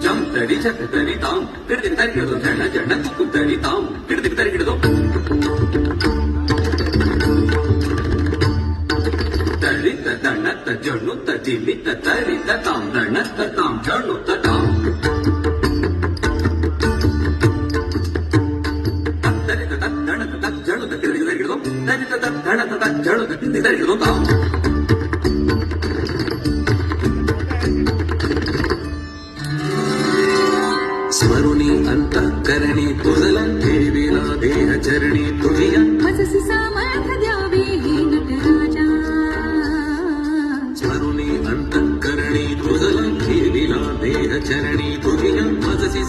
ಜಂ ತಡಿ ಚಕ್ ತಡಿ ತಾಂ ತಿರ್ದಿಕ್ ತರಿ ಹಿಡಿದು ಜಣ್ಣ ಜಣ್ಣ ತುಕ್ಕು ತಡಿ ತಾಂ ತಿರ್ದಿಕ್ ತರಿ ಹಿಡಿದು ತರಿತ ತಣ್ಣತ್ತ ಜಣ್ಣುತ್ತ ತಿನ್ನಿತ್ತ ತರಿತ ತಾಂ ದಣ್ಣತ್ತ ತಾಂ ಜಣ್ಣುತ್ತ ತಾಂ ತರಿತ ತಣ್ಣತ್ತ ತಕ್ ಜಣ್ಣುತ್ತ ತಿರ್ದಿಕ್ ತರಿ ಹಿಡಿದು ತರಿತ ತಣ್ಣತ್ತ ತಕ್ ಜಣ್ಣುತ್ತ ತಿಂದಿಕ್ ತರಿ ಹಿಡಿದು ತಾಂ स्मरुणी अंतःकरणी तुझला ठेविला देह चरणी तुझिया मजसी सामर्थ द्यावे हे नटराजा स्मरुणी अंतःकरणी तुझला ठेविला देह चरणी तुझिया मजसी